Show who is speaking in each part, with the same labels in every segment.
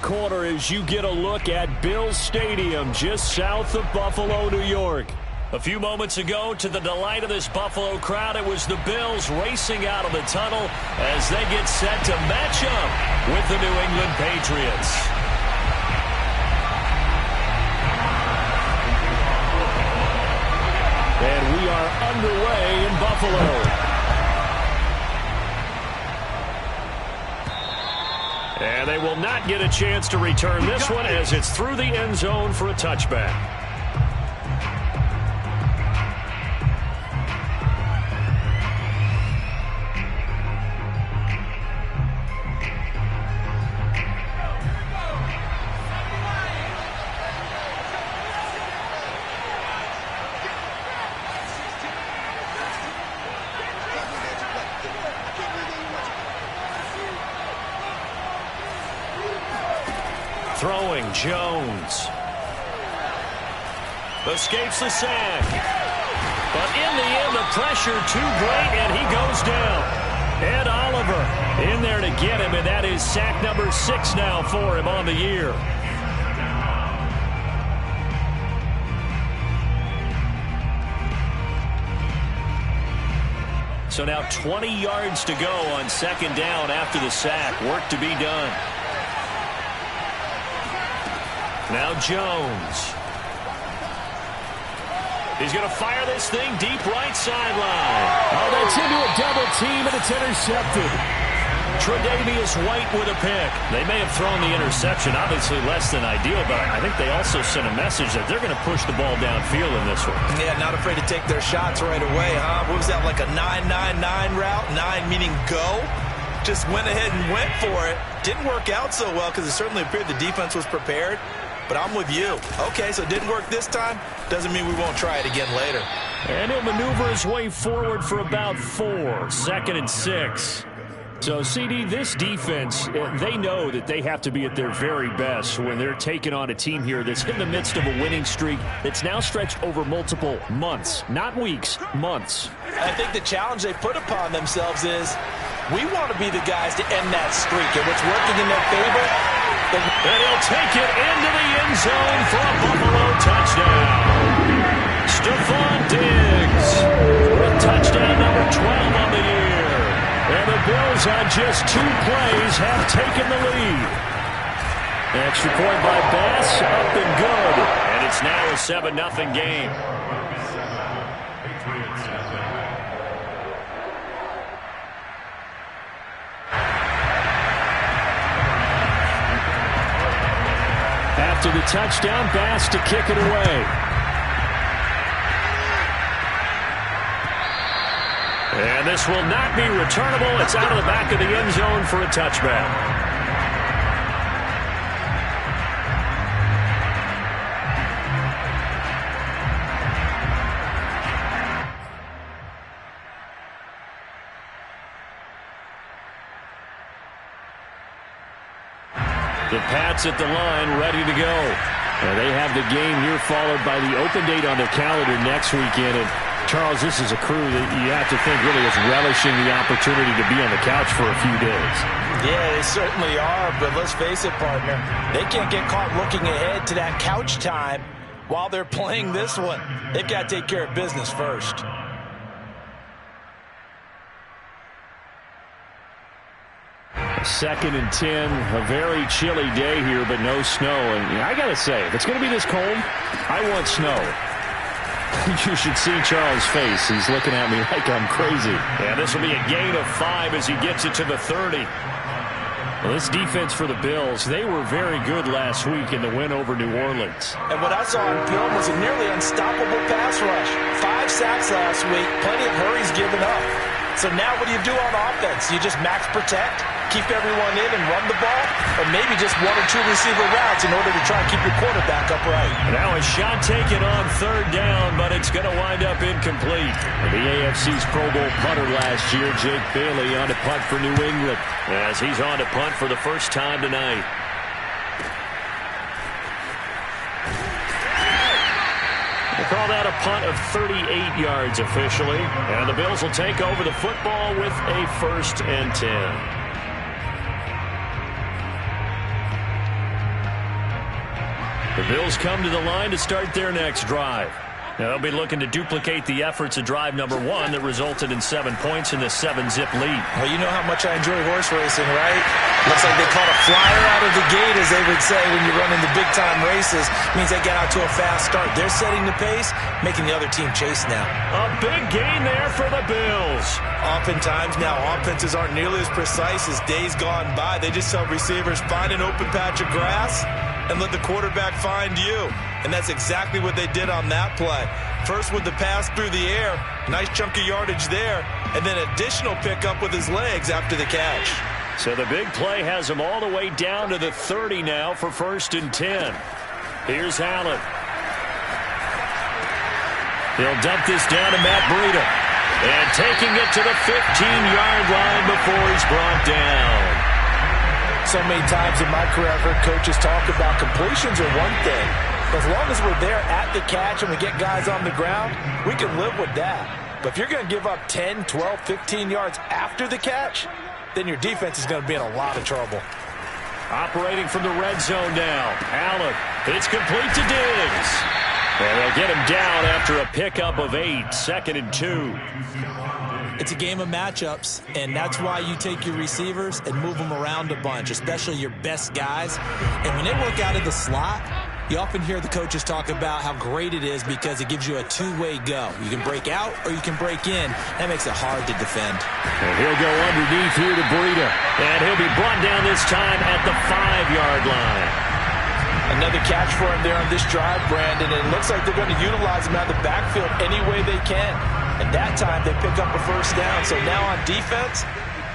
Speaker 1: Corner as you get a look at Bills Stadium just south of Buffalo, New York. A few moments ago, to the delight of this Buffalo crowd, it was the Bills racing out of the tunnel as they get set to match up with the New England Patriots. And we are underway in Buffalo. And they will not get a chance to return this one as it's through the end zone for a touchback. Throwing, Jones. Escapes the sack. But in the end, the pressure too great, and he goes down. Ed Oliver in there to get him, and that is sack number 6 now for him on the year. So now 20 yards to go on second down after the sack. Work to be done. Now Jones. He's going to fire this thing deep right sideline.
Speaker 2: Oh, that's into a double team, and it's intercepted.
Speaker 1: Tre'Davious White with a pick. They may have thrown the interception, obviously less than ideal, but I think they also sent a message that they're going to push the ball downfield in this one.
Speaker 3: Yeah, not afraid to take their shots right away, huh? What was that, like a 9-9-9 route? 9 meaning go? Just went ahead and went for it. Didn't work out so well because it certainly appeared the defense was prepared. But I'm with you. Okay, so it didn't work this time. Doesn't mean we won't try it again later.
Speaker 1: And he'll maneuver his way forward for about 4. 2nd and 6. So, CD, this defense, they know that they have to be at their very best when they're taking on a team here that's in the midst of a winning streak that's now stretched over multiple months. Not weeks, months.
Speaker 3: I think the challenge they put upon themselves is we want to be the guys to end that streak. And what's working in their favor...
Speaker 1: And he'll take it into the end zone for a Buffalo touchdown. Stephon Diggs with touchdown number 12 on the year. And the Bills on just 2 plays have taken the lead. Extra point by Bass, up and good. And it's now a 7-0 game. After the touchdown, Bass to kick it away. And this will not be returnable. It's out of the back of the end zone for a touchback. The Pats at the line, ready to go. And they have the game here followed by the open date on their calendar next weekend. And Charles, this is a crew that you have to think really is relishing the opportunity to be on the couch for a few days.
Speaker 3: Yeah, they certainly are, but let's face it, partner. They can't get caught looking ahead to that couch time while they're playing this one. They've got to take care of business first.
Speaker 1: Second and 10, a very chilly day here, but no snow. And I got to say, if it's going to be this cold, I want snow. You should see Charles' face. He's looking at me like I'm crazy. Yeah, this will be a gain of 5 as he gets it to the 30. Well, this defense for the Bills, they were very good last week in the win over New Orleans.
Speaker 3: And what I saw on film was a nearly unstoppable pass rush. 5 sacks last week, plenty of hurries given up. So now what do you do on offense? You just max protect, keep everyone in and run the ball, or maybe just 1 or 2 receiver routes in order to try and keep your quarterback upright.
Speaker 1: Now a shot taken on 3rd down, but it's going to wind up incomplete. The AFC's Pro Bowl punter last year, Jake Bailey, on to punt for New England, as he's on to punt for the first time tonight. They call that a punt of 38 yards officially. And the Bills will take over the football with a 1st and 10. The Bills come to the line to start their next drive. Now, they'll be looking to duplicate the efforts of drive number 1 that resulted in 7 points in the 7-zip lead.
Speaker 3: Well, you know how much I enjoy horse racing, right? Looks like they caught a flyer out of the gate, as they would say when you're running the big-time races. Means they get out to a fast start. They're setting the pace, making the other team chase now.
Speaker 1: A big gain there for the Bills.
Speaker 3: Oftentimes now, offenses aren't nearly as precise as days gone by. They just tell receivers, find an open patch of grass and let the quarterback find you. And that's exactly what they did on that play. First with the pass through the air, nice chunk of yardage there, and then additional pickup with his legs after the catch.
Speaker 1: So the big play has him all the way down to the 30 now for 1st and 10. Here's Allen. He'll dump this down to Matt Breida. And taking it to the 15-yard line before he's brought down.
Speaker 3: So many times in my career I've heard coaches talk about completions are one thing. As long as we're there at the catch and we get guys on the ground, we can live with that. But if you're going to give up 10, 12, 15 yards after the catch, then your defense is going to be in a lot of trouble.
Speaker 1: Operating from the red zone now. Allen, it's complete to Diggs. And they'll get him down after a pickup of 8, 2nd and 2.
Speaker 3: It's a game of matchups, and that's why you take your receivers and move them around a bunch, especially your best guys. And when they work out of the slot, you often hear the coaches talk about how great it is because it gives you a two-way go. You can break out or you can break in. That makes it hard to defend.
Speaker 1: And he'll go underneath here to Breida. And he'll be brought down this time at the 5-yard line.
Speaker 3: Another catch for him there on this drive, Brandon. And it looks like they're going to utilize him out of the backfield any way they can. And that time they pick up a 1st down. So now on defense,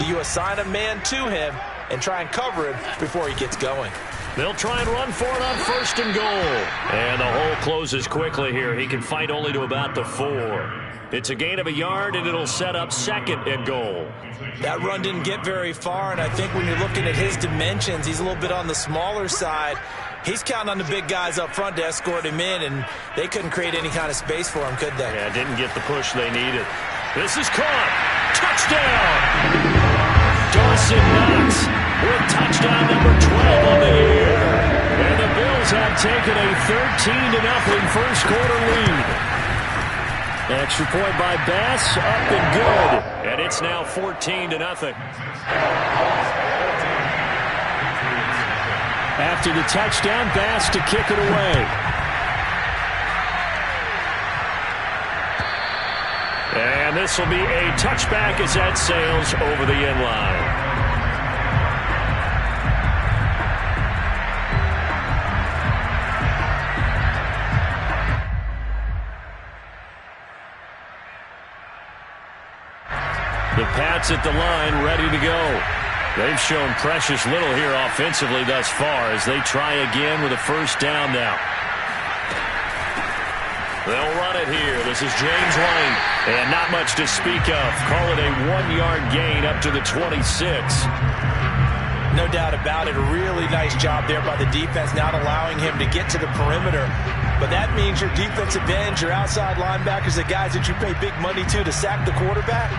Speaker 3: you assign a man to him and try and cover him before he gets going.
Speaker 1: They'll try and run for it on 1st and goal. And the hole closes quickly here. He can fight only to about the 4. It's a gain of a yard, and it'll set up 2nd and goal.
Speaker 3: That run didn't get very far, and I think when you're looking at his dimensions, he's a little bit on the smaller side. He's counting on the big guys up front to escort him in, and they couldn't create any kind of space for him, could they?
Speaker 1: Yeah, didn't get the push they needed. This is caught. Touchdown! Dawson Knox with touchdown number 12 on the year. And the Bills have taken a 13-0 first quarter lead. Extra point by Bass, up and good. And it's now 14-0. After the touchdown, Bass to kick it away. And this will be a touchback as that sails over the end line. The Pats at the line, ready to go. They've shown precious little here offensively thus far as they try again with a 1st down now. They'll run it here. This is James White. And not much to speak of. Call it a 1-yard gain up to the 26.
Speaker 3: No doubt about it. A really nice job there by the defense, not allowing him to get to the perimeter. But that means your defensive ends, your outside linebackers, the guys that you pay big money to sack the quarterback,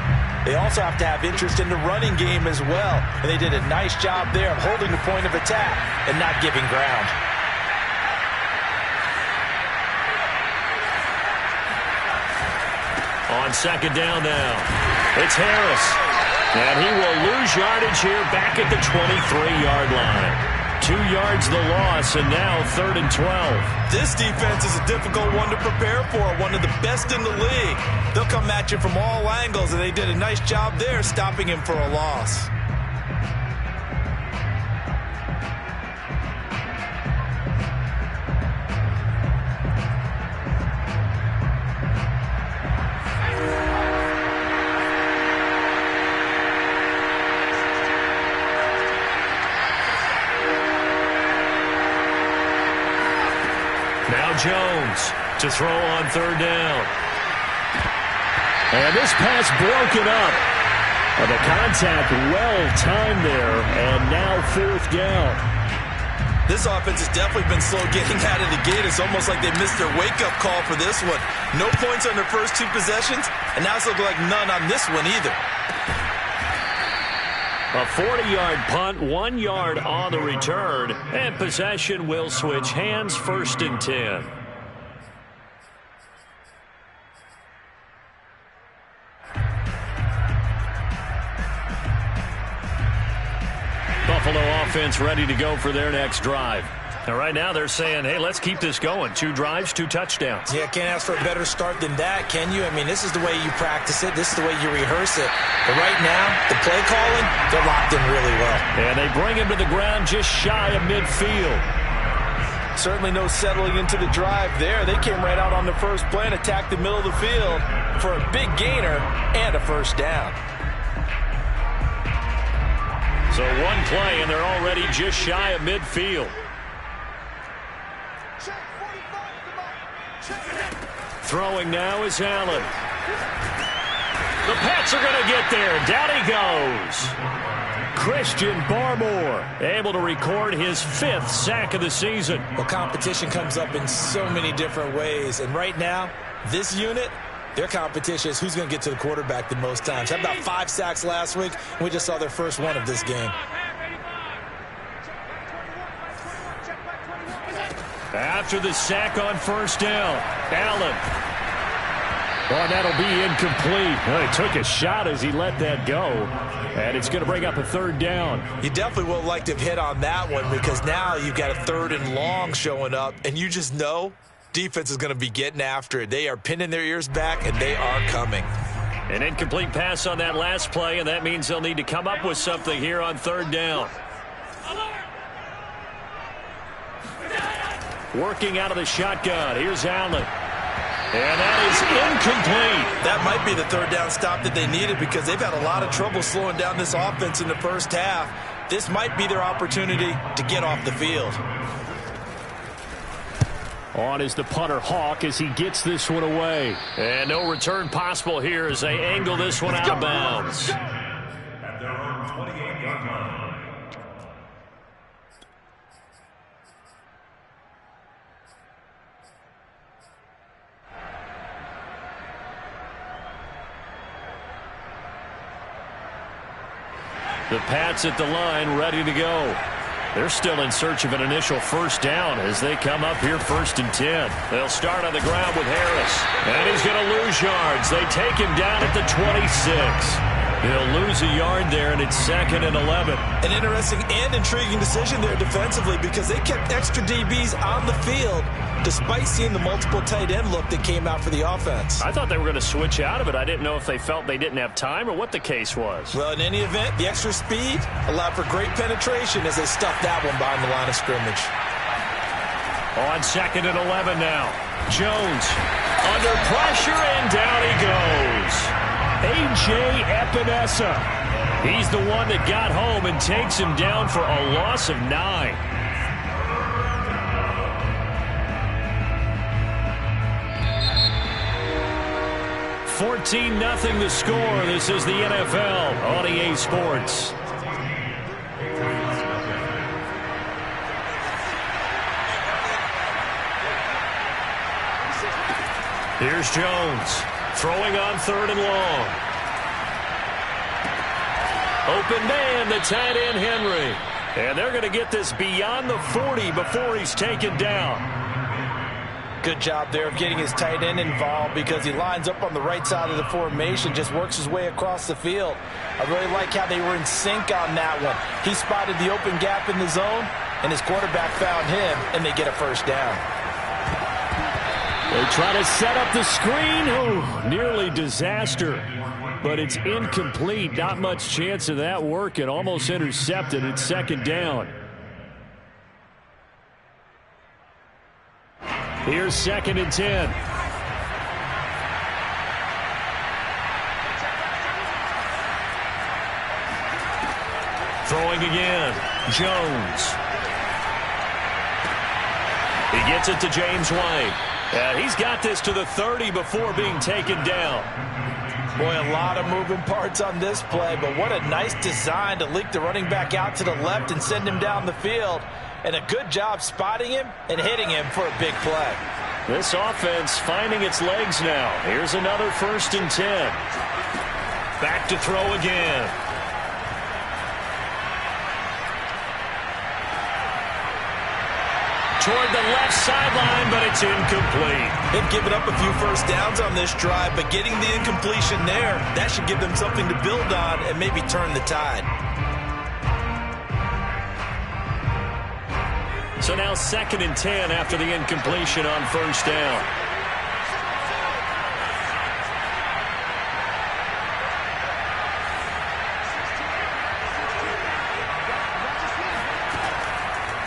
Speaker 3: they also have to have interest in the running game as well. And they did a nice job there of holding the point of attack and not giving ground.
Speaker 1: On 2nd down now, it's Harris. And he will lose yardage here back at the 23-yard line. 2 yards the loss, and now 3rd and 12.
Speaker 3: This defense is a difficult one to prepare for, one of the best in the league. They'll come at you from all angles, and they did a nice job there stopping him for a loss.
Speaker 1: Now Jones to throw on 3rd down. And this pass broken up. The contact well-timed there, and now 4th down.
Speaker 3: This offense has definitely been slow getting out of the gate. It's almost like they missed their wake-up call for this one. No points on their first 2 possessions, and now it's looking like none on this one either.
Speaker 1: A 40-yard punt, 1 yard on the return, and possession will switch hands, 1st and 10. Buffalo offense ready to go for their next drive. And right now they're saying, hey, let's keep this going. 2 drives, 2 touchdowns.
Speaker 3: Yeah, can't ask for a better start than that, can you? I mean, this is the way you practice it. This is the way you rehearse it. But right now, the play calling, they're locked in really well.
Speaker 1: And they bring him to the ground just shy of midfield.
Speaker 3: Certainly no settling into the drive there. They came right out on the first play and attacked the middle of the field for a big gainer and a first down.
Speaker 1: So 1 play, and they're already just shy of midfield. Throwing now is Allen. The Pats are going to get there. Down he goes. Christian Barmore able to record his 5th sack of the season.
Speaker 3: Well, competition comes up in so many different ways. And right now, this unit, their competition is who's going to get to the quarterback the most times. Had about 5 sacks last week, and we just saw their first one of this game.
Speaker 1: After the sack on 1st down, Allen. Oh, and that'll be incomplete. Well, he took a shot as he let that go. And it's going to bring up a 3rd down.
Speaker 3: You definitely would have liked to have hit on that one because now you've got a 3rd and long showing up, and you just know defense is going to be getting after it. They are pinning their ears back, and they are coming.
Speaker 1: An incomplete pass on that last play, and that means they'll need to come up with something here on 3rd down. Working out of the shotgun. Here's Allen. And that is incomplete.
Speaker 3: That might be the 3rd down stop that they needed because they've had a lot of trouble slowing down this offense in the first half. This might be their opportunity to get off the field.
Speaker 1: On is the punter Hawk as he gets this one away. And no return possible here as they angle this one out of bounds.
Speaker 4: At their own 28-yard line.
Speaker 1: The Pats at the line ready to go. They're still in search of an initial 1st down as they come up here 1st and 10. They'll start on the ground with Harris. And he's going to lose yards. They take him down at the 26. They'll lose a yard there, and it's 2nd and 11.
Speaker 3: An interesting and intriguing decision there defensively because they kept extra DBs on the field despite seeing the multiple tight end look that came out for the offense.
Speaker 1: I thought they were going to switch out of it. I didn't know if they felt they didn't have time or what the case was.
Speaker 3: Well, in any event, the extra speed allowed for great penetration as they stuffed that one behind the line of scrimmage.
Speaker 1: On 2nd and 11 now. Jones under pressure, and down he goes. A.J. Epinesa. He's the one that got home and takes him down for a loss of 9. $14-0 the score. This is the NFL on EA Sports. Here's Jones. Throwing on 3rd and long. Open man, the tight end Henry. And they're going to get this beyond the 40 before he's taken down.
Speaker 3: Good job there of getting his tight end involved because he lines up on the right side of the formation, just works his way across the field. I really like how they were in sync on that one. He spotted the open gap in the zone, and his quarterback found him, and they get a 1st down.
Speaker 1: They try to set up the screen. Oh, nearly disaster. But it's incomplete. Not much chance of that working. Almost intercepted. It's 2nd down. Here's 2nd and 10. Throwing again. Jones. He gets it to James White. And he's got this to the 30 before being taken down.
Speaker 3: Boy, a lot of moving parts on this play, but what a nice design to leak the running back out to the left and send him down the field. And a good job spotting him and hitting him for a big play.
Speaker 1: This offense finding its legs now. Here's another 1st and 10. Back to throw again. toward the left sideline, but it's incomplete.
Speaker 3: They've given up a few first downs on this drive, but getting the incompletion there, that should give them something to build on and maybe turn the tide.
Speaker 1: So now 2nd and 10 after the incompletion on first down.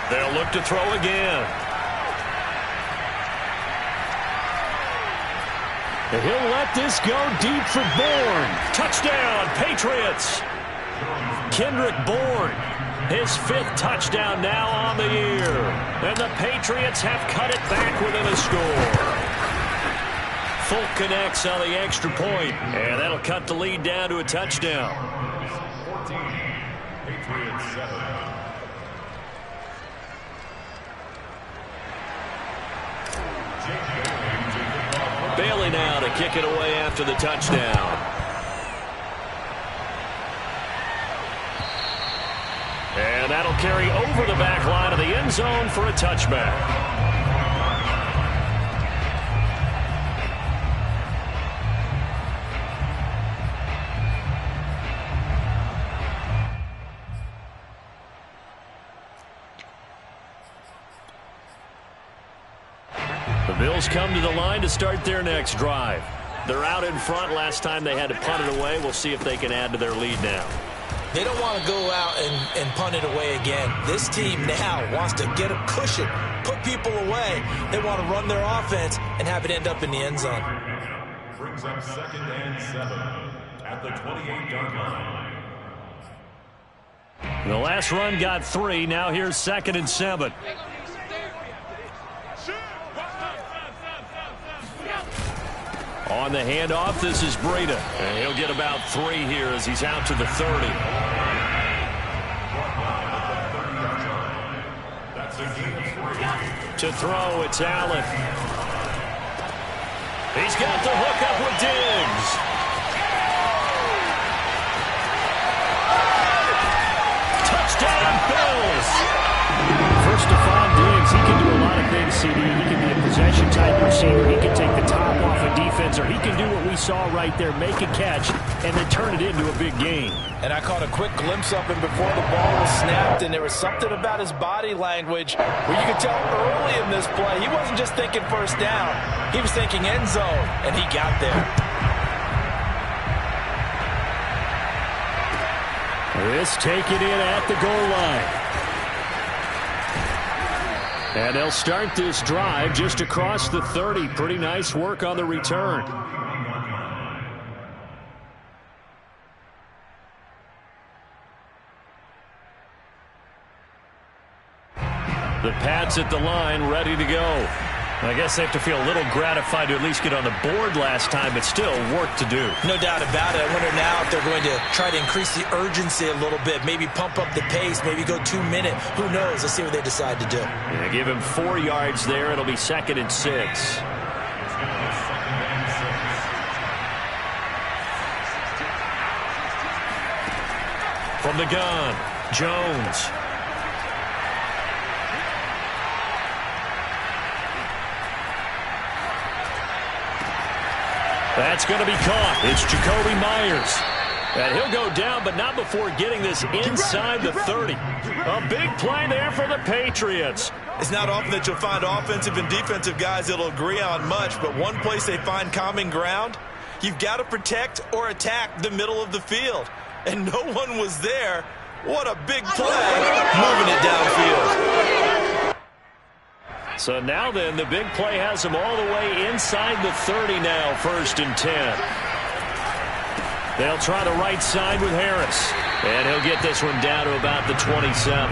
Speaker 1: They'll look to throw again.
Speaker 2: And he'll let this go deep for Bourne.
Speaker 1: Touchdown, Patriots. Kendrick Bourne, his 5th touchdown now on the year. And the Patriots have cut it back within a score. Folk connects on the extra point, and that'll cut the lead down to a touchdown.
Speaker 4: 14, Patriots 7.
Speaker 1: Bailey now to kick it away after the touchdown. And that'll carry over the back line of the end zone for a touchback. The Bills come to the line to start their next drive. They're out in front. Last time they had to punt it away. We'll see if they can add to their lead now.
Speaker 3: They don't want to go out and punt it away again. This team now wants to get a cushion, put people away. They want to run their offense and have it end up in the end zone.
Speaker 4: Brings up 2nd and 7 at the 28-yard line.
Speaker 1: The last run got 3. Now here's 2nd and 7. On the handoff, this is Breida. And he'll get about 3 here as he's out to the 30. To throw, it's Allen. He's got the hook up with Diggs. Touchdown, Bills.
Speaker 2: First, Stephon Diggs, he can do a lot of things, CD. He can be a possession-type receiver. He can take the top off a defense, or he can do what we saw right there, make a catch, and then turn it into a big game.
Speaker 3: And I caught a quick glimpse of him before the ball was snapped, and there was something about his body language where you could tell early in this play he wasn't just thinking first down. He was thinking end zone, and he got there.
Speaker 2: This taken in at the goal line. And they'll start this drive just across the 30. Pretty nice work on the return.
Speaker 1: The Pats at the line, ready to go. I guess they have to feel a little gratified to at least get on the board last time, but still work to do.
Speaker 3: No doubt about it. I wonder now if they're going to try to increase the urgency a little bit, maybe pump up the pace, maybe go 2-minute. Who knows? Let's see what they decide to do.
Speaker 1: Yeah, give him 4 yards there. It'll be 2nd and 6. From the gun, Jones. That's going to be caught. It's Jakobi Meyers. And he'll go down, but not before getting this inside the 30. A big play there for the Patriots.
Speaker 3: It's not often that you'll find offensive and defensive guys that'll agree on much, but one place they find common ground, you've got to protect or attack the middle of the field. And no one was there. What a big play, moving it downfield.
Speaker 1: So now then, the big play has him all the way inside the 30 now, 1st and 10. They'll try the right side with Harris. And he'll get this one down to about the 27.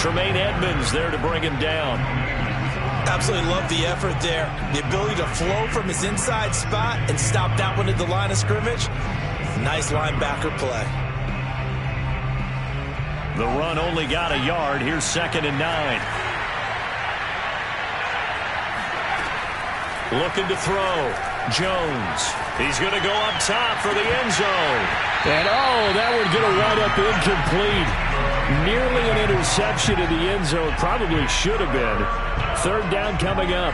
Speaker 1: Tremaine Edmonds there to bring him down.
Speaker 3: Absolutely love the effort there. The ability to flow from his inside spot and stop that one at the line of scrimmage. Nice linebacker play.
Speaker 1: The run only got a yard. Here's 2nd and 9. Looking to throw. Jones. He's going to go up top for the end zone.
Speaker 2: And, oh, that one's going to wind up incomplete. Nearly an interception in the end zone. Probably should have been. Third down coming up.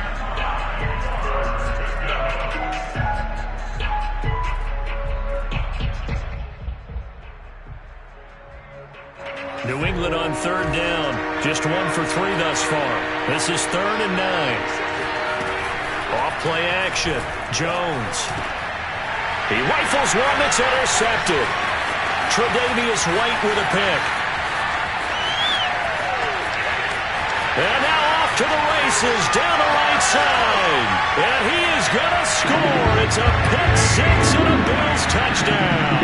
Speaker 2: New England on third down. Just 1 for 3 thus far. This is 3rd and 9. Off play action. Jones. He rifles one that's intercepted. Tre'Davious White with a pick. And now off to the races down the right side. And he is going to score. It's a pick six and a Bills touchdown.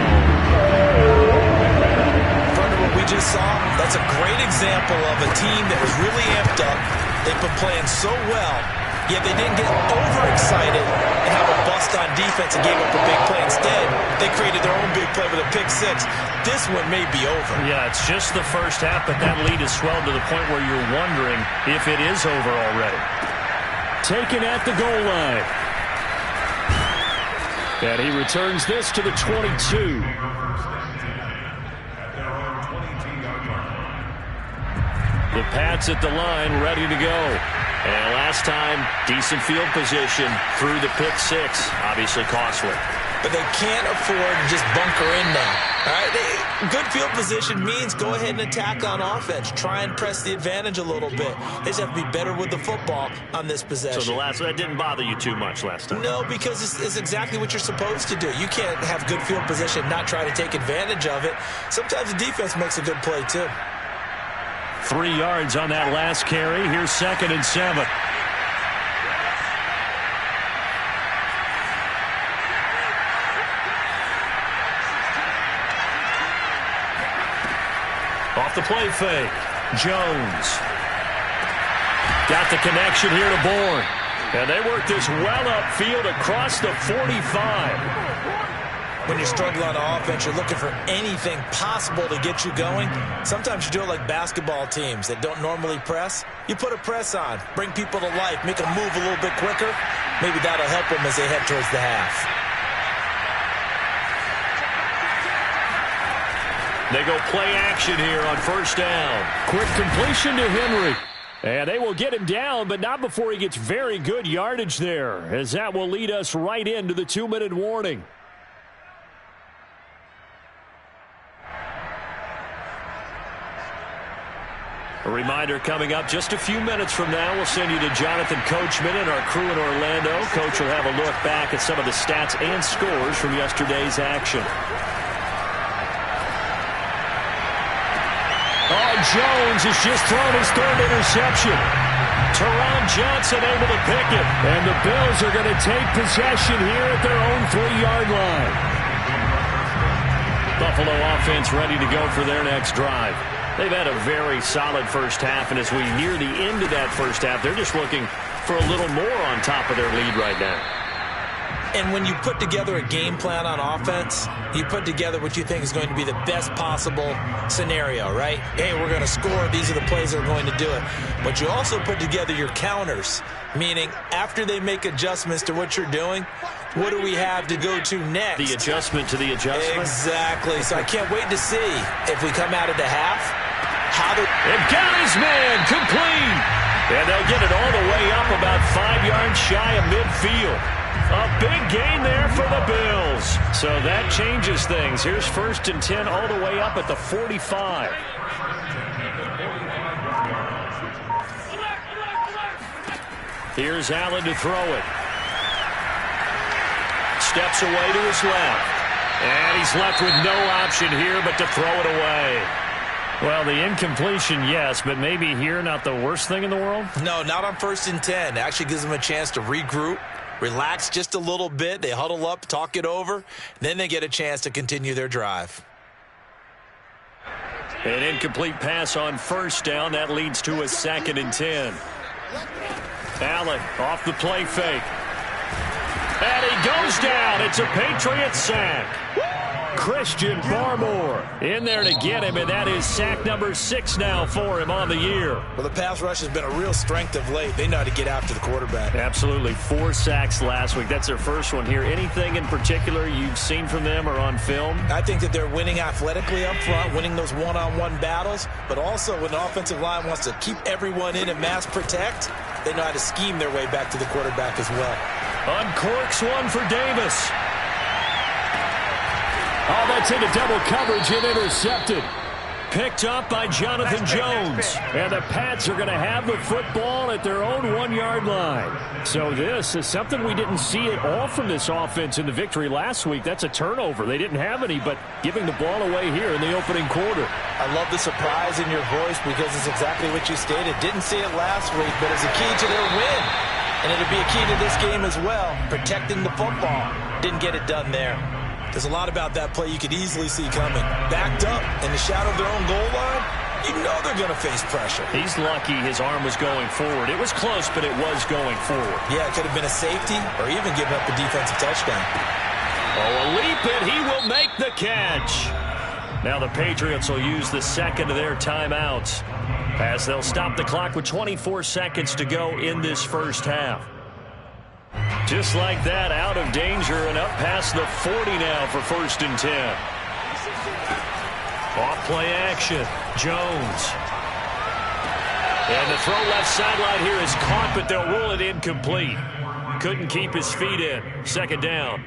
Speaker 3: We just saw, that's a great example of a team that was really amped up. They've been playing so well, yet they didn't get overexcited and have a bust on defense and gave up a big play. Instead, they created their own big play with a pick six. This one may be over.
Speaker 2: Yeah, it's just the first half, but that lead has swelled to the point where you're wondering if it is over already. Taken at the goal line. And he returns this to the 22. The Pats at the line, ready to go. And last time, decent field position through the pick six. Obviously costly.
Speaker 3: But they can't afford to just bunker in now. All right? Good field position means go ahead and attack on offense. Try and press the advantage a little bit. They just have to be better with the football on this possession.
Speaker 2: So that didn't bother you too much last time?
Speaker 3: No, because it's exactly what you're supposed to do. You can't have good field position and not try to take advantage of it. Sometimes the defense makes a good play, too.
Speaker 2: 3 yards on that last carry. Here's 2nd and 7. Off the play fake. Jones. Got the connection here to Bourne. And they work this well upfield across the 45.
Speaker 3: When you struggle on offense, you're looking for anything possible to get you going. Sometimes you do it like basketball teams that don't normally press. You put a press on, bring people to life, make them move a little bit quicker. Maybe that'll help them as they head towards the half.
Speaker 2: They go play action here on first down. Quick completion to Henry. And they will get him down, but not before he gets very good yardage there, as that will lead us right into the 2-minute warning. A reminder coming up just a few minutes from now, we'll send you to Jonathan Coachman and our crew in Orlando. Coach will have a look back at some of the stats and scores from yesterday's action. Oh, Jones has just thrown his 3rd interception. Teron Johnson able to pick it. And the Bills are going to take possession here at their own 3-yard line. Buffalo offense ready to go for their next drive. They've had a very solid first half, and as we near the end of that first half, they're just looking for a little more on top of their lead right now.
Speaker 3: And when you put together a game plan on offense, you put together what you think is going to be the best possible scenario, right? Hey, we're going to score. These are the plays that are going to do it. But you also put together your counters, meaning after they make adjustments to what you're doing, what do we have to go to next?
Speaker 2: The adjustment to the adjustment?
Speaker 3: Exactly. So I can't wait to see if we come out of the half.
Speaker 2: They've got his man complete. And they'll get it all the way up about 5 yards shy of midfield. A big gain there for the Bills. So that changes things. Here's 1st and 10 all the way up at the 45. Here's Allen to throw it. Steps away to his left. And he's left with no option here but to throw it away. Well, the incompletion, yes, but maybe here not the worst thing in the world?
Speaker 3: No, not on 1st and 10. It actually gives them a chance to regroup, relax just a little bit. They huddle up, talk it over. Then they get a chance to continue their drive.
Speaker 2: An incomplete pass on 1st down. That leads to a 2nd and 10. Allen off the play fake. And he goes down. It's a Patriot sack. Christian Barmore in there to get him, and that is sack number 6 now for him on the year.
Speaker 3: Well, the pass rush has been a real strength of late. They know how to get after the quarterback.
Speaker 2: Absolutely. 4 sacks last week. That's their first one here. Anything in particular you've seen from them or on film?
Speaker 3: I think that they're winning athletically up front, winning those one-on-one battles, but also when the offensive line wants to keep everyone in and mass protect, they know how to scheme their way back to the quarterback as well.
Speaker 2: Uncorks one for Davis. Oh, that's into double coverage and intercepted. Picked up by Jonathan Jones. And the Pats are going to have the football at their own 1-yard line. So this is something we didn't see at all from this offense in the victory last week. That's a turnover. They didn't have any, but giving the ball away here in the opening quarter.
Speaker 3: I love the surprise in your voice because it's exactly what you stated. Didn't see it last week, but it's a key to their win. And it'll be a key to this game as well, protecting the football. Didn't get it done there. There's a lot about that play you could easily see coming. Backed up in the shadow of their own goal line, you know they're going to face pressure.
Speaker 2: He's lucky his arm was going forward. It was close, but it was going forward.
Speaker 3: Yeah, it could have been a safety or even given up a defensive touchdown.
Speaker 2: Oh, a leap, and he will make the catch. Now the Patriots will use the second of their timeouts as they'll stop the clock with 24 seconds to go in this first half. Just like that, out of danger and up past the 40 now for 1st and 10. Off play action. Jones. And the throw left sideline here is caught, but they'll rule it incomplete. Couldn't keep his feet in. 2nd down.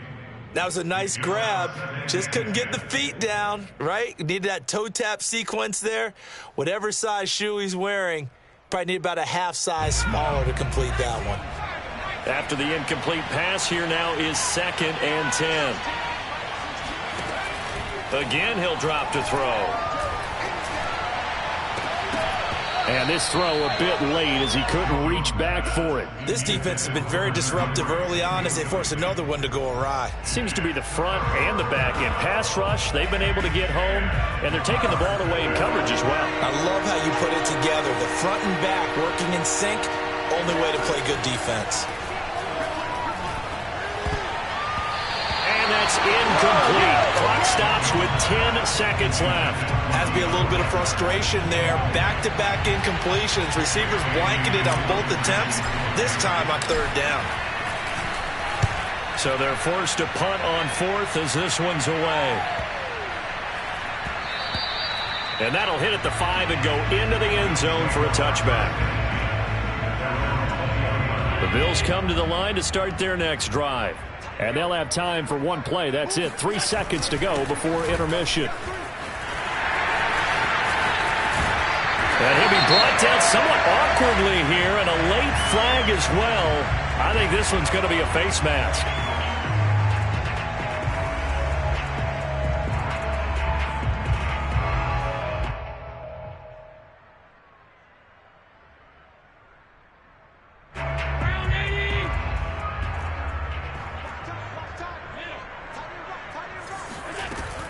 Speaker 3: That was a nice grab. Just couldn't get the feet down, right? Needed that toe tap sequence there. Whatever size shoe he's wearing, probably need about a half size smaller to complete that one.
Speaker 2: After the incomplete pass, here now is 2nd and 10. Again, he'll drop to throw. And this throw a bit late as he couldn't reach back for it.
Speaker 3: This defense has been very disruptive early on as they force another one to go awry.
Speaker 2: Seems to be the front and the back end. Pass rush, they've been able to get home, and they're taking the ball away in coverage as well.
Speaker 3: I love how you put it together. The front and back working in sync, only way to play good defense.
Speaker 2: That's incomplete. Clock stops with 10 seconds left.
Speaker 3: Has to be a little bit of frustration there. Back-to-back incompletions. Receivers blanketed on both attempts, this time on 3rd down.
Speaker 2: So they're forced to punt on 4th as this one's away. And that'll hit at the 5 and go into the end zone for a touchback. The Bills come to the line to start their next drive. And they'll have time for one play. That's it. 3 seconds to go before intermission. And he'll be brought down somewhat awkwardly here, and a late flag as well. I think this one's going to be a face mask.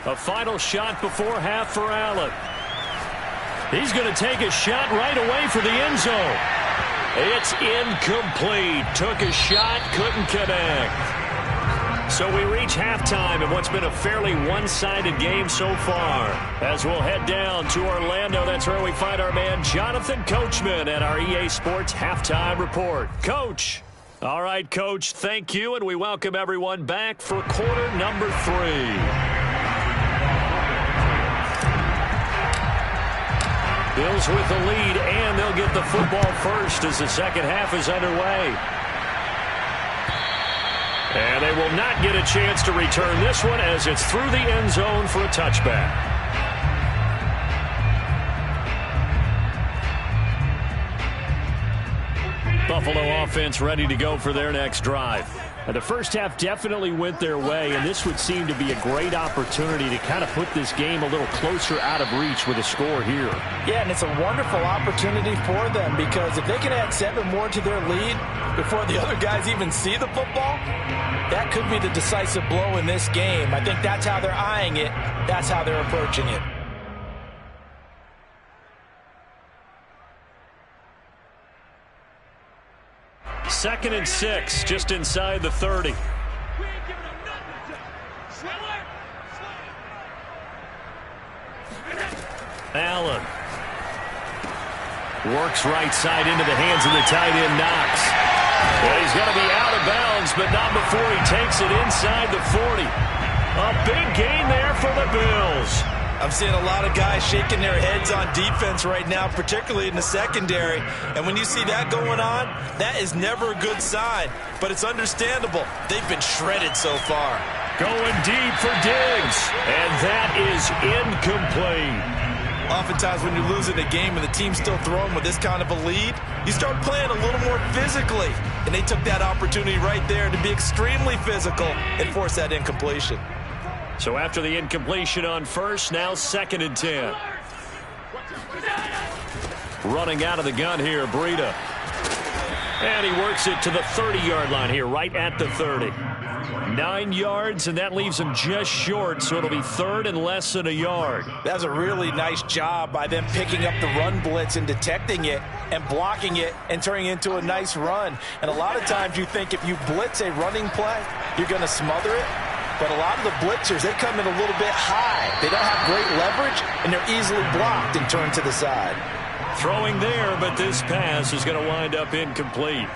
Speaker 2: A final shot before half for Allen. He's going to take a shot right away for the end zone. It's incomplete. Took a shot, couldn't connect. So we reach halftime in what's been a fairly one-sided game so far. As we'll head down to Orlando, that's where we find our man Jonathan Coachman at our EA Sports Halftime Report. Coach. All right, Coach, thank you, and we welcome everyone back for quarter number 3. Bills with the lead, and they'll get the football first as the second half is underway. And they will not get a chance to return this one as it's through the end zone for a touchback. Buffalo offense ready to go for their next drive. And the first half definitely went their way, and this would seem to be a great opportunity to kind of put this game a little closer out of reach with a score here.
Speaker 3: Yeah, and it's a wonderful opportunity for them because if they can add 7 more to their lead before the other guys even see the football, that could be the decisive blow in this game. I think that's how they're eyeing it. That's how they're approaching it.
Speaker 2: Second and 6, just inside the 30. Allen works right side into the hands of the tight end, Knox. And he's going to be out of bounds, but not before he takes it inside the 40. A big gain there for the Bills.
Speaker 3: I'm seeing a lot of guys shaking their heads on defense right now, particularly in the secondary. And when you see that going on, that is never a good sign. But it's understandable. They've been shredded so far.
Speaker 2: Going deep for Diggs. And that is incomplete.
Speaker 3: Oftentimes when you're losing a game and the team's still throwing with this kind of a lead, you start playing a little more physically. And they took that opportunity right there to be extremely physical and force that incompletion.
Speaker 2: So after the incompletion on first, now 2nd and 10. Running out of the gun here, Breida. And he works it to the 30-yard line here, right at the 30. 9 yards, and that leaves him just short, so it'll be 3rd and less than a yard.
Speaker 3: That was a really nice job by them picking up the run blitz and detecting it and blocking it and turning it into a nice run. And a lot of times you think if you blitz a running play, you're going to smother it. But a lot of the blitzers, they come in a little bit high. They don't have great leverage, and they're easily blocked and turned to the side.
Speaker 2: Throwing there, but this pass is going to wind up incomplete.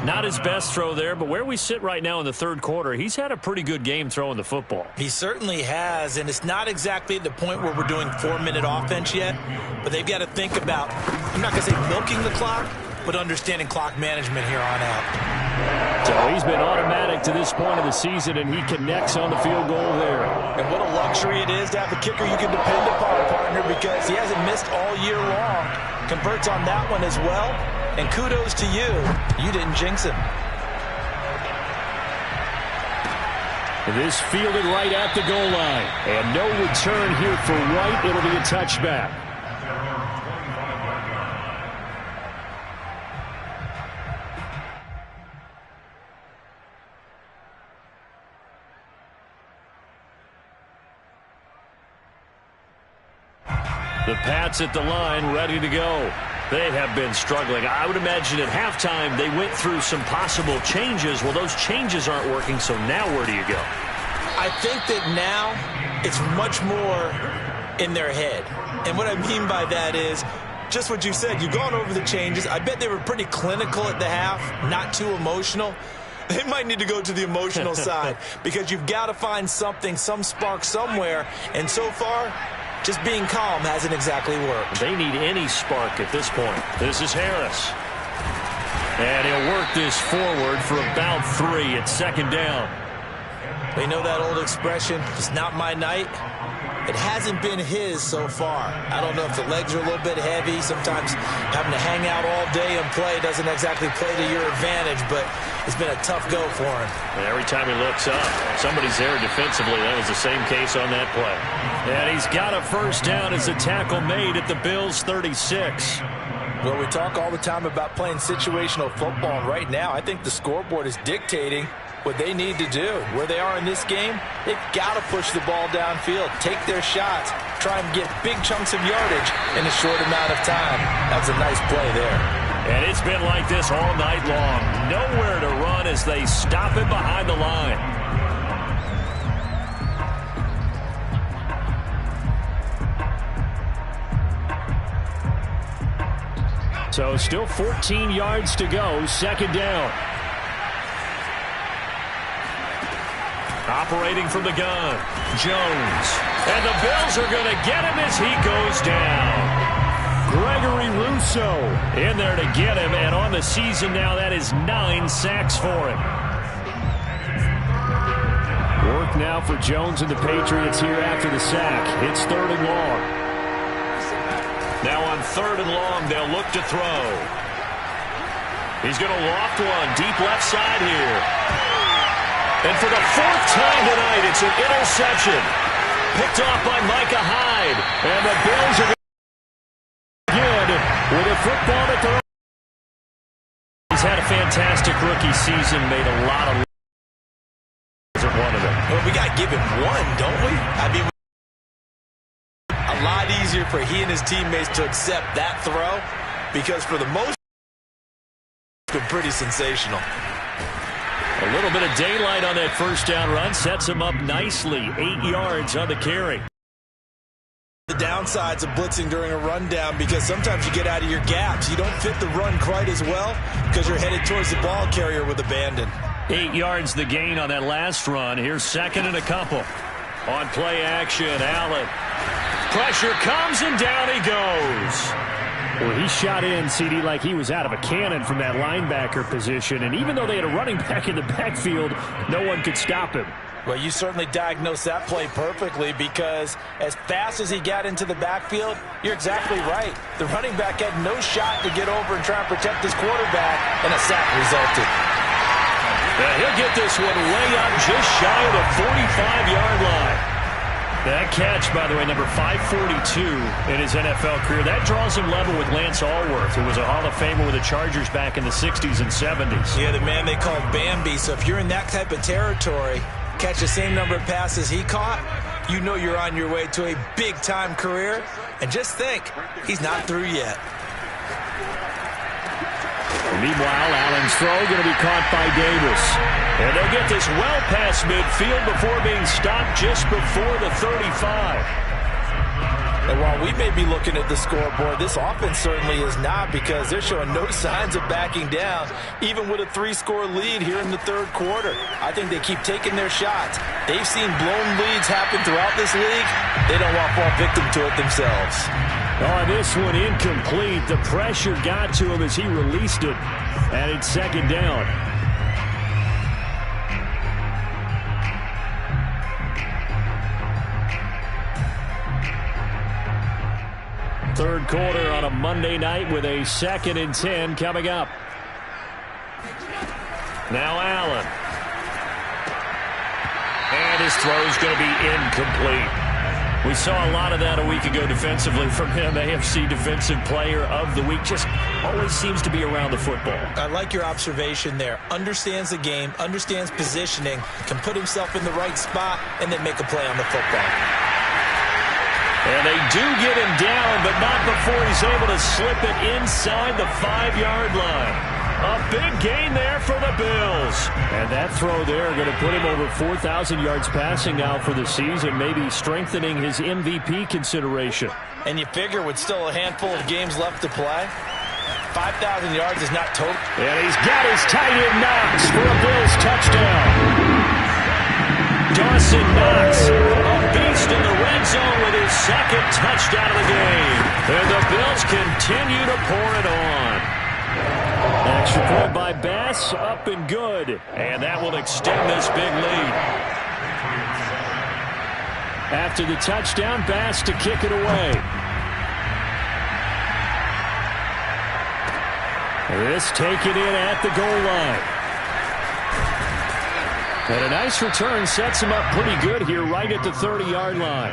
Speaker 2: Not his best throw there, but where we sit right now in the 3rd quarter, he's had a pretty good game throwing the football.
Speaker 3: He certainly has, and it's not exactly the point where we're doing 4-minute offense yet, but they've got to think about, I'm not going to say milking the clock, but understanding clock management here on out.
Speaker 2: So he's been automatic to this point of the season, and he connects on the field goal there.
Speaker 3: And what a luxury it is to have a kicker you can depend upon, partner, because he hasn't missed all year long. Converts on that one as well, and kudos to you. You didn't jinx him.
Speaker 2: This fielded right at the goal line. And no return here for White. It'll be a touchback. The Pats at the line, ready to go. They have been struggling. I would imagine at halftime they went through some possible changes. Well, those changes aren't working, so now where do you go?
Speaker 3: I think that now it's much more in their head. And what I mean by that is just what you said. You've gone over the changes. I bet they were pretty clinical at the half, not too emotional. They might need to go to the emotional side because you've got to find something, some spark somewhere. And so far, just being calm hasn't exactly worked.
Speaker 2: They need any spark at this point. This is Harris. And he'll work this forward for about 3 at 2nd down.
Speaker 3: They know that old expression, it's not my night. It hasn't been his so far. I don't know if the legs are a little bit heavy. Sometimes having to hang out all day and play doesn't exactly play to your advantage, but it's been a tough go for him.
Speaker 2: And every time he looks up, somebody's there defensively. That was the same case on that play. And he's got a 1st down as a tackle made at the Bills' 36.
Speaker 3: Well, we talk all the time about playing situational football, and right now I think the scoreboard is dictating what they need to do. Where they are in this game, they've got to push the ball downfield, take their shots, try and get big chunks of yardage in a short amount of time. That was a nice play there.
Speaker 2: And it's been like this all night long. Nowhere to run as they stop it behind the line. So still 14 yards to go, 2nd down. Operating from the gun, Jones. And the Bills are going to get him as he goes down. Gregory Rousseau in there to get him, and on the season now, that is 9 sacks for him. Work now for Jones and the Patriots here after the sack. It's 3rd and long. Now on 3rd and long, they'll look to throw. He's going to loft one deep left side here. And for the 4th time tonight, it's an interception. Picked off by Micah Hyde. And the Bills are again with a football at their own. He's had a fantastic rookie season, made a lot of one of them.
Speaker 3: Well, we got to give him one, don't we? I mean, a lot easier for he and his teammates to accept that throw because for the most it's been pretty sensational.
Speaker 2: A little bit of daylight on that 1st down run sets him up nicely. 8 yards on the carry.
Speaker 3: The downsides of blitzing during a rundown because sometimes you get out of your gaps. You don't fit the run quite as well because you're headed towards the ball carrier with abandon.
Speaker 2: 8 yards the gain on that last run. Here's second and a couple. On play action, Allen. Pressure comes and down he goes. Well, he shot in, CD, like he was out of a cannon from that linebacker position. And even though they had a running back in the backfield, no one could stop him.
Speaker 3: Well, you certainly diagnosed that play perfectly because as fast as he got into the backfield, you're exactly right. The running back had no shot to get over and try and protect his quarterback, and a sack resulted.
Speaker 2: He'll get this one way up just shy of the 45-yard line. That catch, by the way, number 542 in his NFL career. That draws him level with Lance Allworth, who was a Hall of Famer with the Chargers back in the 60s and 70s.
Speaker 3: Yeah, the man they called Bambi. So if you're in that type of territory, catch the same number of passes he caught, you know you're on your way to a big-time career. And just think, he's not through yet.
Speaker 2: Meanwhile, Allen's throw going to be caught by Davis. And they'll get this well past midfield before being stopped just before the 35.
Speaker 3: And while we may be looking at the scoreboard, this offense certainly is not because they're showing no signs of backing down, even with a 3-score lead here in the third quarter. I think they keep taking their shots. They've seen blown leads happen throughout this league. They don't want to fall victim to it themselves.
Speaker 2: Oh, this one incomplete. The pressure got to him as he released it. And it's second down. Third quarter on a Monday night with a 2nd and 10 coming up. Now Allen. And his throw's going to be incomplete. We saw a lot of that a week ago defensively from him. AFC Defensive Player of the Week. Just always seems to be around the football.
Speaker 3: I like your observation there. Understands the game, understands positioning, can put himself in the right spot, and then make a play on the football.
Speaker 2: And they do get him down, but not before he's able to slip it inside the 5-yard line. A big gain there for the Bills. And that throw there going to put him over 4,000 yards passing now for the season, maybe strengthening his MVP consideration.
Speaker 3: And you figure with still a handful of games left to play, 5,000 yards is not total.
Speaker 2: And he's got his tight end Knox for a Bills touchdown. Dawson Knox, a beast in the red zone with his 2nd touchdown of the game. And the Bills continue to pour it on. Extra point by Bass, up and good. And that will extend this big lead. After the touchdown, Bass to kick it away. This taken in at the goal line. And a nice return sets him up pretty good here right at the 30-yard line.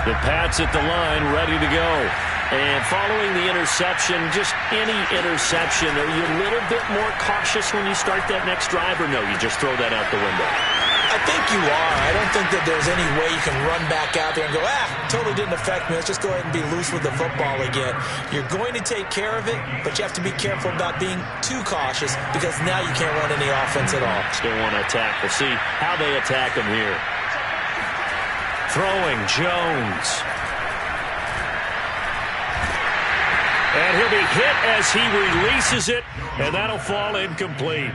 Speaker 2: The Pats at the line, ready to go. And following the interception, just any interception, are you a little bit more cautious when you start that next drive, or no, you just throw that out the window?
Speaker 3: I think you are. I don't think that there's any way you can run back out there and go, totally didn't affect me. Let's just go ahead and be loose with the football again. You're going to take care of it, but you have to be careful about being too cautious because now you can't run any offense at all.
Speaker 2: Still want to attack. We'll see how they attack him here. Throwing, Jones. And he'll be hit as he releases it, and that'll fall incomplete.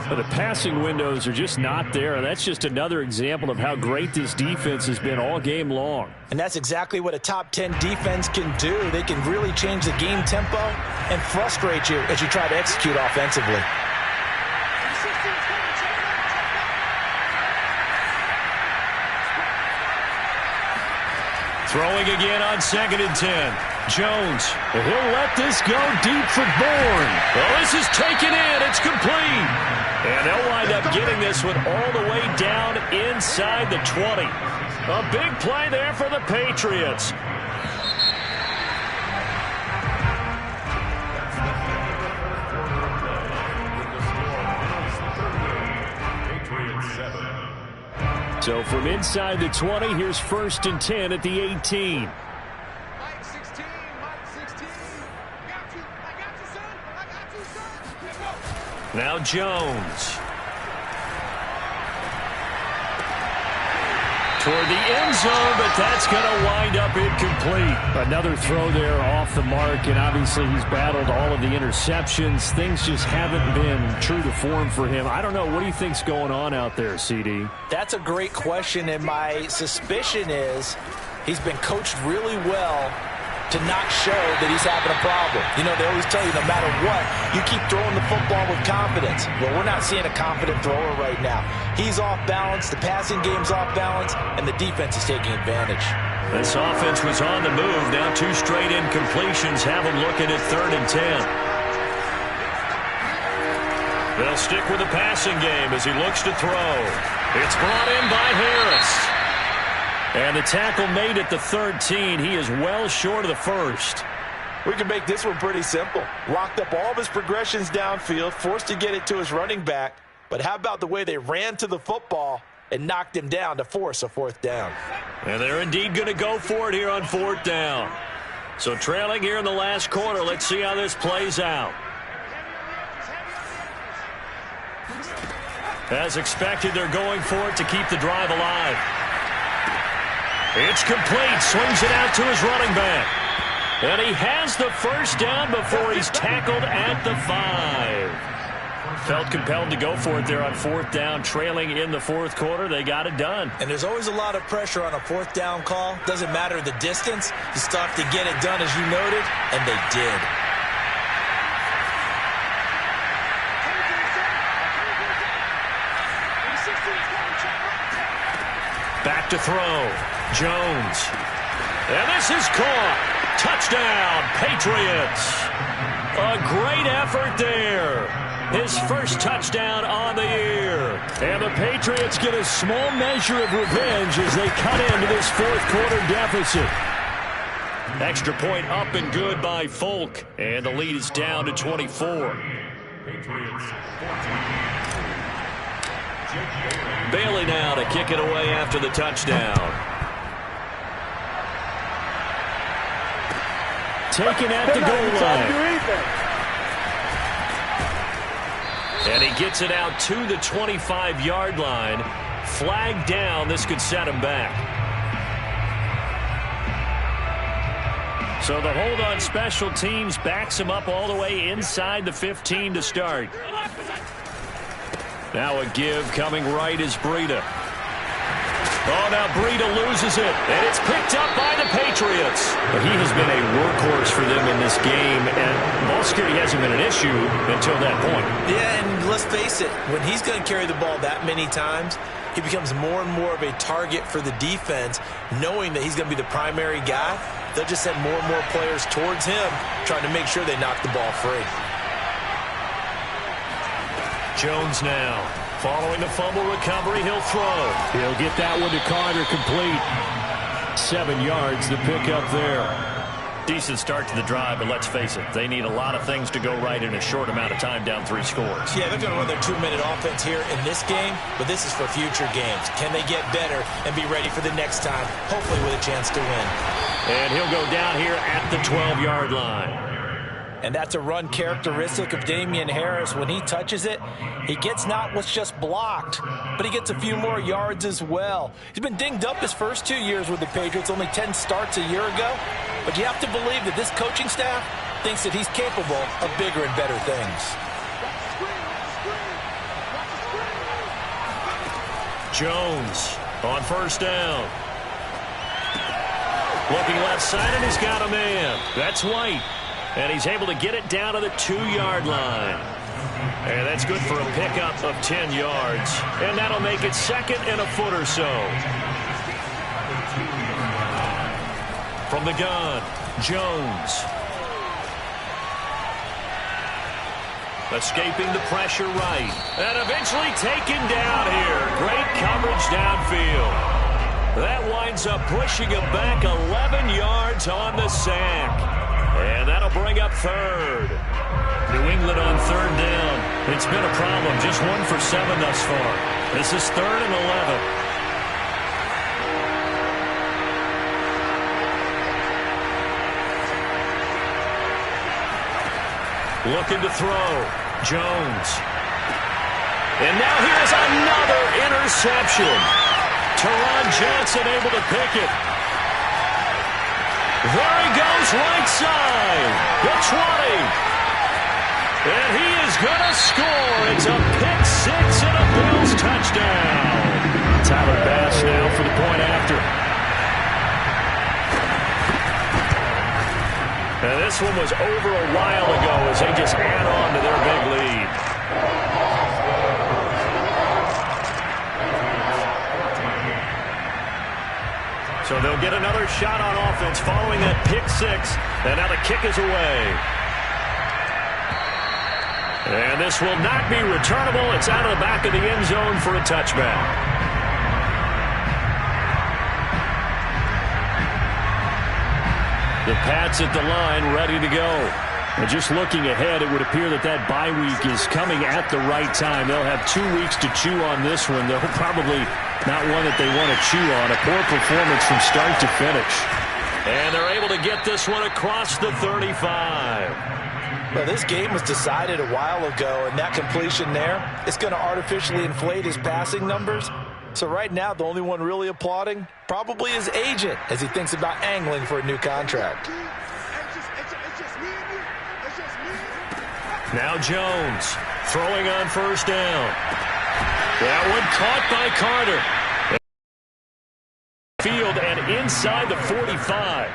Speaker 2: But the passing windows are just not there, and that's just another example of how great this defense has been all game long.
Speaker 3: And that's exactly what a top 10 defense can do. They can really change the game tempo and frustrate you as you try to execute offensively.
Speaker 2: Throwing again on 2nd and 10. Jones, he'll let this go deep for Bourne. Well, this is taken in. It's complete. And they'll wind up getting this one all the way down inside the 20. A big play there for the Patriots. So from inside the 20, here's 1st and 10 at the 18. Now Jones. Toward the end zone, but that's going to wind up incomplete. Another throw there off the mark, and obviously he's battled all of the interceptions. Things just haven't been true to form for him. I don't know. What do you think's going on out there, CD?
Speaker 3: That's a great question, and my suspicion is he's been coached really well to not show that he's having a problem. You know, they always tell you no matter what, you keep throwing the football with confidence. Well, we're not seeing a confident thrower right now. He's off balance, the passing game's off balance, and the defense is taking advantage.
Speaker 2: This offense was on the move. Now 2 straight incompletions have him looking at 3rd and 10. They'll stick with the passing game as he looks to throw. It's brought in by Harris. And the tackle made at the 13. He is well short of the first.
Speaker 3: We can make this one pretty simple. Locked up all of his progressions downfield, forced to get it to his running back. But how about the way they ran to the football and knocked him down to force a 4th down?
Speaker 2: And they're indeed going to go for it here on 4th down. So trailing here in the last quarter. Let's see how this plays out. As expected, they're going for it to keep the drive alive. It's complete. Swings it out to his running back. And he has the first down before he's tackled at the 5. Felt compelled to go for it there on 4th down, trailing in the 4th quarter. They got it done.
Speaker 3: And there's always a lot of pressure on a 4th down call. Doesn't matter the distance. You still have to get it done, as you noted, and they did.
Speaker 2: Back to throw. Jones. And this is caught. Touchdown, Patriots. A great effort there. His first touchdown on the year. And the Patriots get a small measure of revenge as they cut into this 4th quarter deficit. Extra point up and good by Folk. And the lead is down to 24.
Speaker 4: Patriots 14.
Speaker 2: Bailey now to kick it away after the touchdown. Taken at the goal line. And he gets it out to the 25-yard line. Flag down. This could set him back. So the hold on special teams backs him up all the way inside the 15 to start. Now a give coming right is Breida. Oh, now Breida loses it, and it's picked up by the Patriots. But he has been a workhorse for them in this game, and ball security hasn't been an issue until that point.
Speaker 3: Yeah, and let's face it, when he's going to carry the ball that many times, he becomes more and more of a target for the defense, knowing that he's going to be the primary guy. They'll just send more and more players towards him, trying to make sure they knock the ball free.
Speaker 2: Jones now. Following the fumble recovery, he'll throw. He'll get that one to Carter, complete. 7 yards, the pickup there. Decent start to the drive, but let's face it, they need a lot of things to go right in a short amount of time, down 3 scores.
Speaker 3: Yeah, they're going to run their 2-minute offense here in this game, but this is for future games. Can they get better and be ready for the next time, hopefully with a chance to win?
Speaker 2: And he'll go down here at the 12-yard line.
Speaker 3: And that's a run characteristic of Damian Harris. When he touches it, he gets not what's just blocked, but he gets a few more yards as well. He's been dinged up his first 2 years with the Patriots, only 10 starts a year ago. But you have to believe that this coaching staff thinks that he's capable of bigger and better things.
Speaker 2: Jones on first down. Looking left side, and he's got a man. That's White. And he's able to get it down to the 2-yard line. And that's good for a pickup of 10 yards. And that'll make it 2nd and a foot or so. From the gun, Jones. Escaping the pressure right. And eventually taken down here. Great coverage downfield. That winds up pushing him back 11 yards on the sack. And that'll bring up 3rd. New England on 3rd down. It's been a problem. Just 1 for 7 thus far. This is 3rd and 11. Looking to throw. Jones. And now here's another interception. Teron Johnson able to pick it. There he goes, right side. The 20. And he is going to score. It's a pick six and a Bills touchdown. Tyler Bass now for the point after. And this one was over a while ago as they just add on to their big lead. So they'll get another shot on offense following that pick six. And now the kick is away. And this will not be returnable. It's out of the back of the end zone for a touchback. The Pats at the line ready to go. And just looking ahead, it would appear that that bye week is coming at the right time. They'll have 2 weeks to chew on this one. They'll probably not one that they want to chew on. A poor performance from start to finish. And they're able to get this one across the 35.
Speaker 3: Well, this game was decided a while ago, and that completion there, it's going to artificially inflate his passing numbers. So right now, the only one really applauding probably his agent as he thinks about angling for a new contract.
Speaker 2: Now Jones throwing on first down. That one caught by Carter. Field and inside the 45.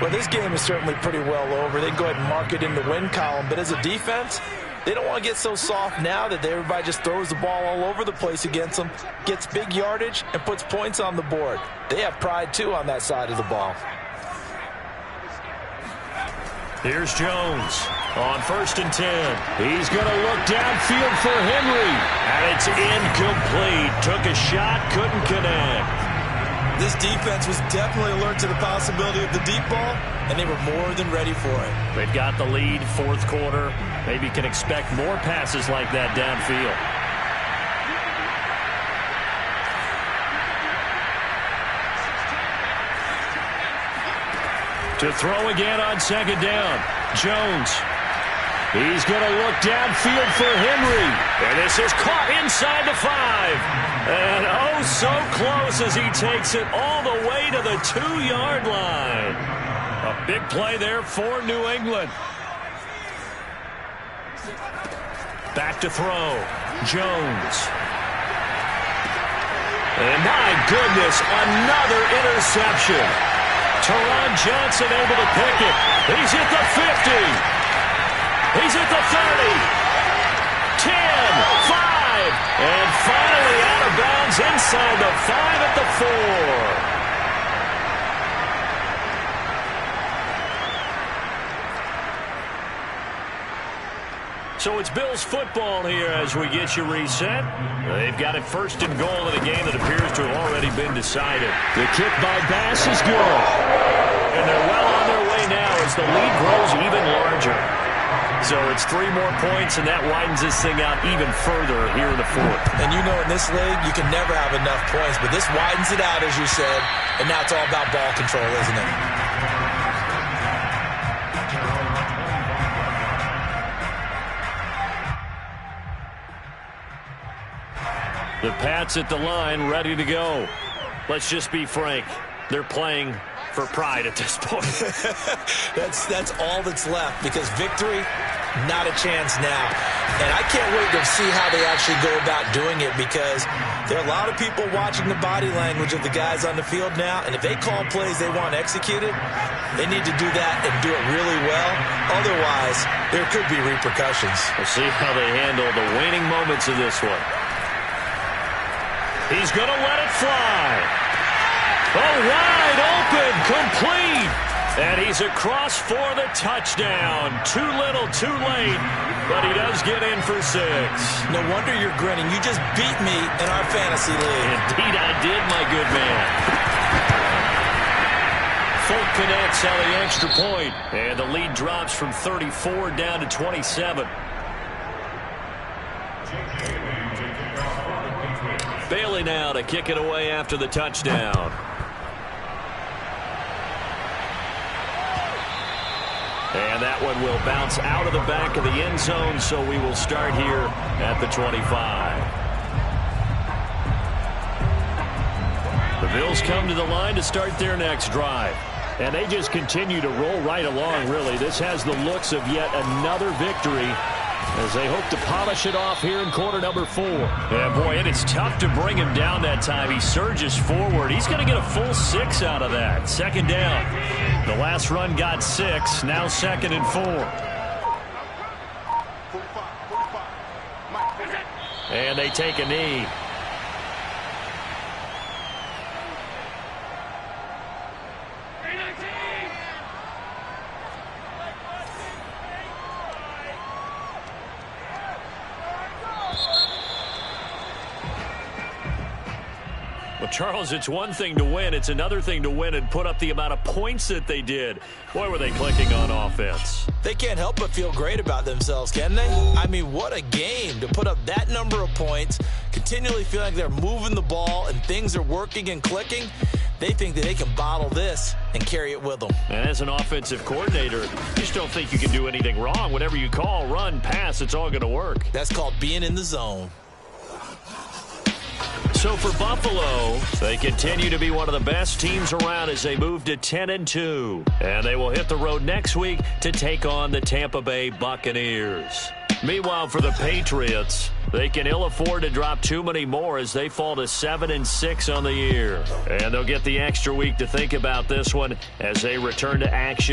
Speaker 3: Well, this game is certainly pretty well over. They can go ahead and mark it in the win column. But as a defense, they don't want to get so soft now that everybody just throws the ball all over the place against them, gets big yardage, and puts points on the board. They have pride, too, on that side of the ball.
Speaker 2: Here's Jones on first and 10. He's going to look downfield for Henry. And it's incomplete. Took a shot, couldn't connect.
Speaker 3: This defense was definitely alert to the possibility of the deep ball, and they were more than ready for it.
Speaker 2: They've got the lead, fourth quarter. Maybe can expect more passes like that downfield. To throw again on second down. Jones. He's going to look downfield for Henry. And this is caught inside the 5. And oh, so close as he takes it all the way to the 2-yard line. A big play there for New England. Back to throw. Jones. And my goodness, another interception. Teron Johnson able to pick it. He's at the 50. He's at the 30. 10, 5. And finally out of bounds inside the 5 at the 4. So it's Bills football here as we get you reset. They've got it first and goal in a game that appears to have already been decided. The kick by Bass is good. And they're well on their way now as the lead grows even larger. So it's 3 more points, and that widens this thing out even further here in the fourth.
Speaker 3: And you know in this league, you can never have enough points, but this widens it out, as you said, and now it's all about ball control, isn't it?
Speaker 2: The Pats at the line, ready to go. Let's just be frank. They're playing for pride at this point.
Speaker 3: That's all that's left, because victory, not a chance now. And I can't wait to see how they actually go about doing it, because there are a lot of people watching the body language of the guys on the field now, and if they call plays they want executed, they need to do that and do it really well. Otherwise, there could be repercussions.
Speaker 2: We'll see how they handle the waning moments of this one. He's going to let it fly. Oh, wide open, complete. And he's across for the touchdown. Too little, too late. But he does get in for 6.
Speaker 3: No wonder you're grinning. You just beat me in our fantasy league.
Speaker 2: Indeed I did, my good man. Folk connects on the extra point. And the lead drops from 34 down to 27. Bailey now to kick it away after the touchdown.
Speaker 1: And that one will bounce out of the back of the end zone, so we will start here at the 25. The Bills come to the line to start their next drive. And they just continue to roll right along, really. This has the looks of yet another victory as they hope to polish it off here in quarter number 4. Yeah, boy, and it's tough to bring him down that time. He surges forward. He's going to get a full 6 out of that. Second down. The last run got 6. Now 2nd and 4. And they take a knee. Well, Charles, it's one thing to win. It's another thing to win and put up the amount of points that they did. Boy, were they clicking on offense.
Speaker 3: They can't help but feel great about themselves, can they? I mean, what a game to put up that number of points, continually feeling like they're moving the ball and things are working and clicking. They think that they can bottle this and carry it with them.
Speaker 1: And as an offensive coordinator, you just don't think you can do anything wrong. Whatever you call, run, pass, it's all going to work.
Speaker 3: That's called being in the zone.
Speaker 1: So for Buffalo, they continue to be one of the best teams around as they move to 10-2. And they will hit the road next week to take on the Tampa Bay Buccaneers. Meanwhile, for the Patriots, they can ill afford to drop too many more as they fall to 7-6 on the year. And they'll get the extra week to think about this one as they return to action